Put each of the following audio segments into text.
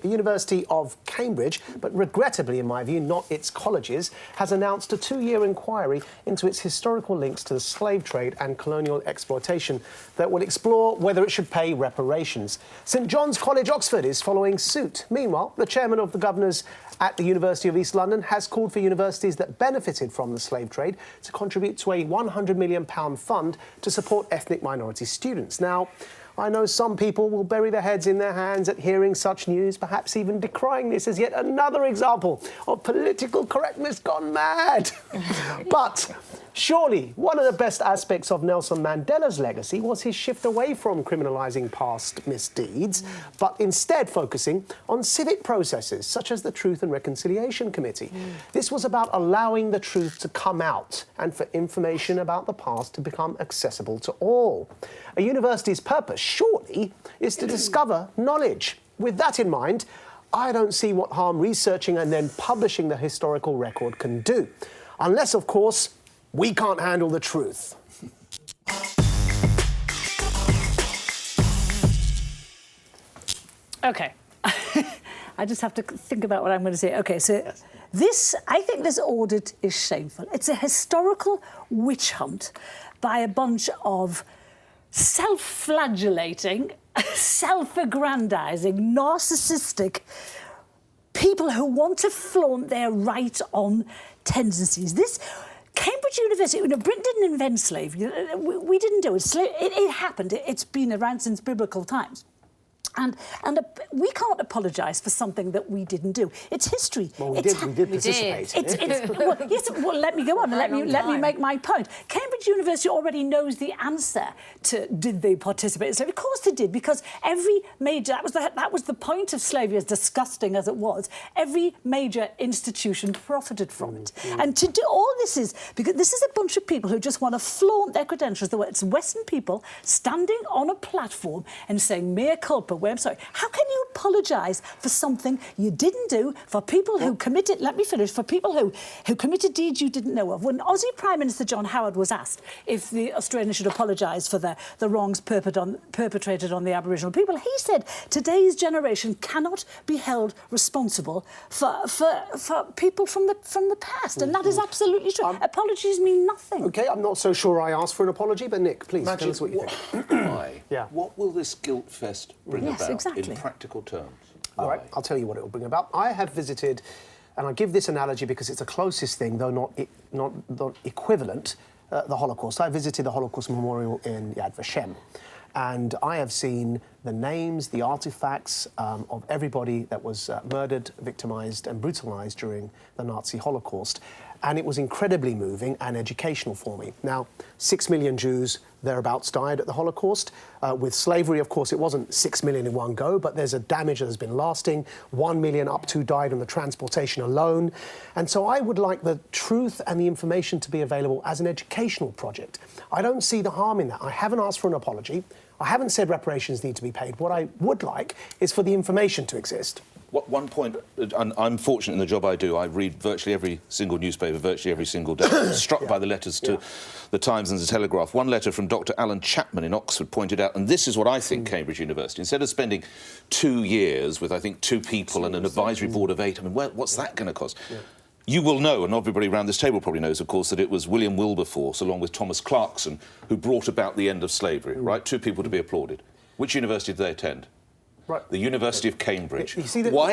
The University of Cambridge, but regrettably, in my view, not its colleges, has announced a 2-year inquiry into its historical links to the slave trade and colonial exploitation that will explore whether it should pay reparations. St John's College, Oxford, is following suit. Meanwhile, the chairman of the governors at the University of East London has called for universities that benefited from the slave trade to contribute to a £100 million fund to support ethnic minority students. Now, I know some people will bury their heads in their hands at hearing such news, perhaps even decrying this as yet another example of political correctness gone mad. But surely one of the best aspects of Nelson Mandela's legacy was his shift away from criminalising past misdeeds, but instead focusing on civic processes such as the Truth and Reconciliation Committee. This was about allowing the truth to come out and for information about the past to become accessible to all. A university's purpose, surely, is to discover knowledge. With that in mind, I don't see what harm researching and then publishing the historical record can do. Unless, of course, we can't handle the truth. OK. I just have to think about what I'm going to say. OK, so I think this audit is shameful. It's a historical witch hunt by a bunch of self-flagellating, self-aggrandising, narcissistic people who want to flaunt their right-on tendencies. This Cambridge University, Britain didn't invent slavery. We didn't do it. It happened. It's been around since biblical times. And we can't apologise for something that we didn't do. It's history. Well, we did participate. Well, let me go on. Let me make my point. Cambridge University already knows the answer to did they participate in slavery. Of course they did, because every major... That was the point of slavery, as disgusting as it was. Every major institution profited from it. And to do all this is... Because this is a bunch of people who just want to flaunt their credentials. It's Western people standing on a platform and saying, mea culpa, I'm sorry. How can you apologise for something you didn't do, for people who committed... Let me finish. For people who committed deeds you didn't know of. When Aussie Prime Minister John Howard was asked if the Australians should apologise for the wrongs perpetrated on the Aboriginal people, he said today's generation cannot be held responsible for people from the past, and that is absolutely true. Apologies mean nothing. OK, I'm not so sure I asked for an apology, but Nick, please tell us what you think. Why? Yeah. What will this guilt fest bring about in practical terms? All right, I'll tell you what it will bring about. I have visited, and I give this analogy because it's the closest thing, though not equivalent, the Holocaust. I visited the Holocaust Memorial in Yad Vashem, and I have seen the names, the artefacts of everybody that was murdered, victimised and brutalised during the Nazi Holocaust. And it was incredibly moving and educational for me. Now, 6 million Jews thereabouts died at the Holocaust. With slavery, of course, it wasn't 6 million in one go, but there's a damage that has been lasting. 1 million up to died on the transportation alone. And so I would like the truth and the information to be available as an educational project. I don't see the harm in that. I haven't asked for an apology. I haven't said reparations need to be paid. What I would like is for the information to exist. One point, I'm fortunate in the job I do. I read virtually every single newspaper, virtually every single day. Struck by the letters to the Times and the Telegraph. One letter from Dr. Alan Chapman in Oxford pointed out, and this is what I think Cambridge University, instead of spending 2 years with, I think, 2 people and an advisory board of 8, I mean, what's that going to cost? You will know, and everybody around this table probably knows, of course, that it was William Wilberforce, along with Thomas Clarkson, who brought about the end of slavery, right? 2 people to be applauded. Which university did they attend? Right. The University of Cambridge. You see that, why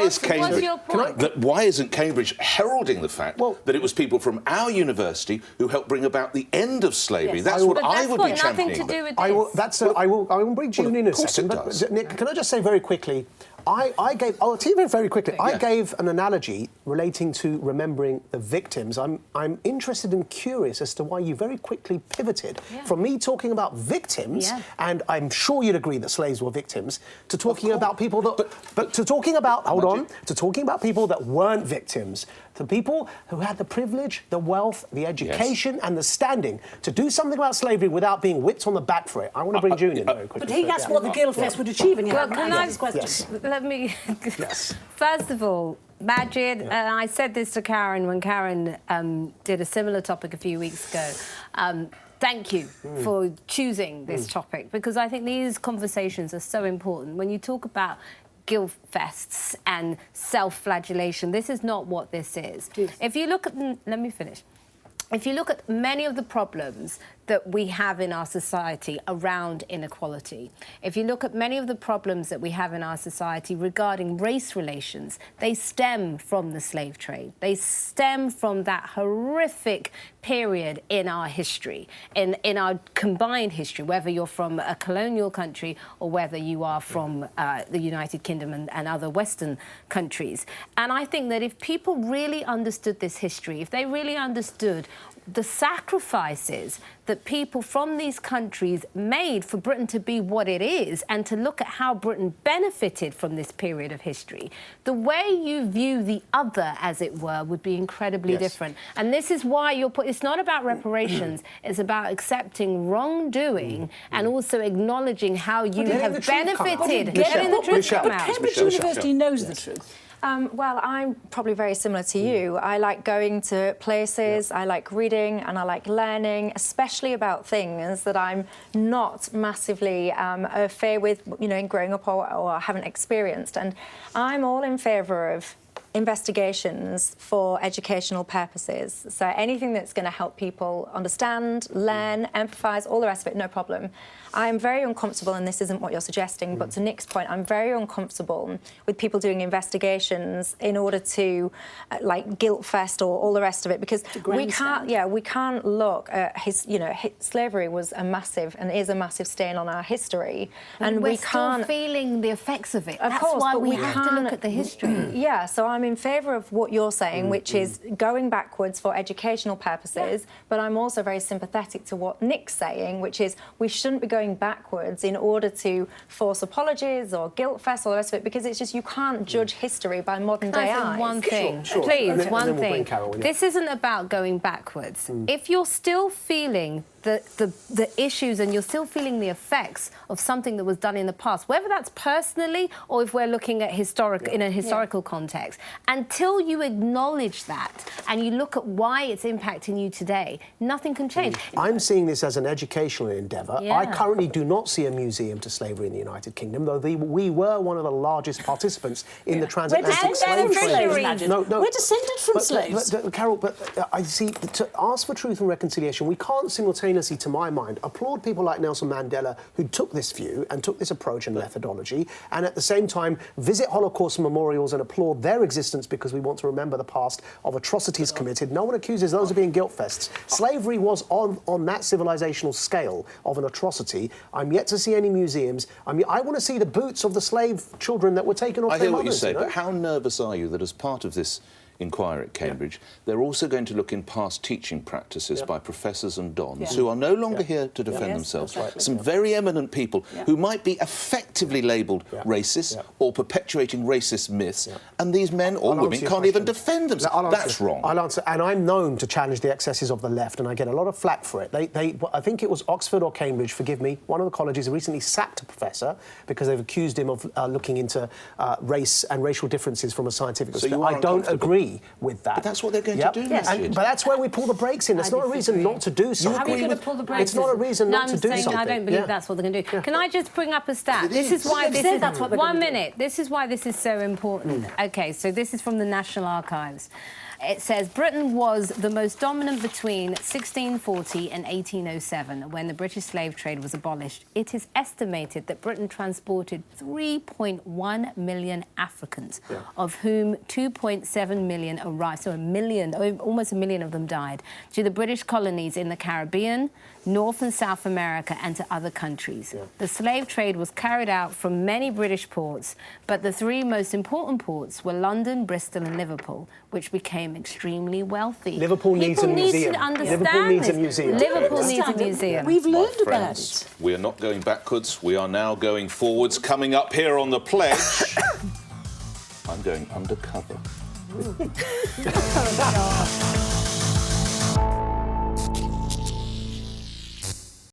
isn't Cambridge heralding the fact that it was people from our university who helped bring about the end of slavery? That's what I would be championing. Nothing to do with this. I will bring June in a second. But Nick, can I just say very quickly? I gave an analogy relating to remembering the victims. I'm interested and curious as to why you very quickly pivoted from me talking about victims, and I'm sure you'd agree that slaves were victims, to talking about people that, to talking about people that weren't victims, to people who had the privilege, the wealth, the education, and the standing to do something about slavery without being whipped on the back for it. I want to bring June in very quickly. But that's what the Guildfest would achieve. And well, can I ask question? Let me... First of all, Maajid, and I said this to Karen when Karen did a similar topic a few weeks ago. Thank you for choosing this topic, because I think these conversations are so important. When you talk about guilt fests and self-flagellation. This is not what this is. If you look at... Let me finish. If you look at many of the problems that we have in our society around inequality, if you look at many of the problems that we have in our society regarding race relations, they stem from the slave trade. They stem from that horrific period in our history, in our combined history, whether you're from a colonial country or whether you are from the United Kingdom and other Western countries. And I think that if people really understood this history, if they really understood the sacrifices that people from these countries made for Britain to be what it is, and to look at how Britain benefited from this period of history, the way you view the other, as it were, would be incredibly different. And this is why it's not about reparations, it's about accepting wrongdoing and also acknowledging how you have benefited. Getting the truth come out. Cambridge University knows the truth. Well, I'm probably very similar to you. I like going to places, I like reading, and I like learning, especially about things that I'm not massively au fait with, you know, in growing up or haven't experienced. And I'm all in favour of investigations for educational purposes. So anything that's going to help people understand, learn, empathise, all the rest of it, no problem. I'm very uncomfortable, and this isn't what you're suggesting, but to Nick's point, I'm very uncomfortable with people doing investigations in order to, like, guilt fest or all the rest of it, because we can't look at slavery was a massive and is a massive stain on our history, and we can't... We're still feeling the effects of it. Of course, why but we have to look at the history. Yeah, so I'm in favour of what you're saying, which is going backwards for educational purposes, but I'm also very sympathetic to what Nick's saying, which is we shouldn't be going backwards in order to force apologies or guilt fest, all the rest of it, because it's just you can't judge history by modern day eyes. One thing, Sure. please, one thing. Carole, this isn't about going backwards. If you're still feeling the issues and you're still feeling the effects of something that was done in the past, whether that's personally or if we're looking at in a historical context, until you acknowledge that and you look at why it's impacting you today, nothing can change. I'm seeing this as an educational endeavour. I currently do not see a museum to slavery in the United Kingdom, though we were one of the largest participants in the transatlantic slave trade. We're descended from slaves. Carole, I see, to ask for truth and reconciliation, we can't simultaneously, to my mind, applaud people like Nelson Mandela who took this view and took this approach and methodology, and at the same time visit Holocaust memorials and applaud their existence because we want to remember the past of atrocities committed. No one accuses those of being guilt fests. Slavery was on that civilizational scale of an atrocity. I'm yet to see any museums. I mean, I want to see the boots of the slave children that were taken off their mothers. I hear what you say, but how nervous are you that as part of this inquiry at Cambridge, they're also going to look in past teaching practices by professors and dons who are no longer here to defend themselves. Some very eminent people who might be effectively labelled racist or perpetuating racist myths, and these men or women can't even defend themselves. That's wrong. I'll answer, and I'm known to challenge the excesses of the left, and I get a lot of flack for it. I think it was Oxford or Cambridge, forgive me, one of the colleges recently sacked a professor because they've accused him of looking into race and racial differences from a scientific perspective. I don't agree with that. But that's what they're going to do, but that's where we pull the brakes in. It's not a reason not to do something. How are you going to pull the brakes? It's not a reason not to do something. I don't believe that's what they're going to do. Can I just bring up a stat? This is why this is... That's what they're One minute. This is why this is so important. OK, so this is from the National Archives. It says Britain was the most dominant between 1640 and 1807, when the British slave trade was abolished. It is estimated that Britain transported 3.1 million Africans, of whom 2.7 million arrived, so almost a million of them died, to the British colonies in the Caribbean, North and South America, and to other countries. The slave trade was carried out from many British ports, but the three most important ports were London, Bristol and Liverpool, which became extremely wealthy. Liverpool needs a museum. Liverpool needs a museum. Liverpool needs a museum. We've learned about it. We are not going backwards. We are now going forwards. Coming up here on the pledge, I'm going undercover.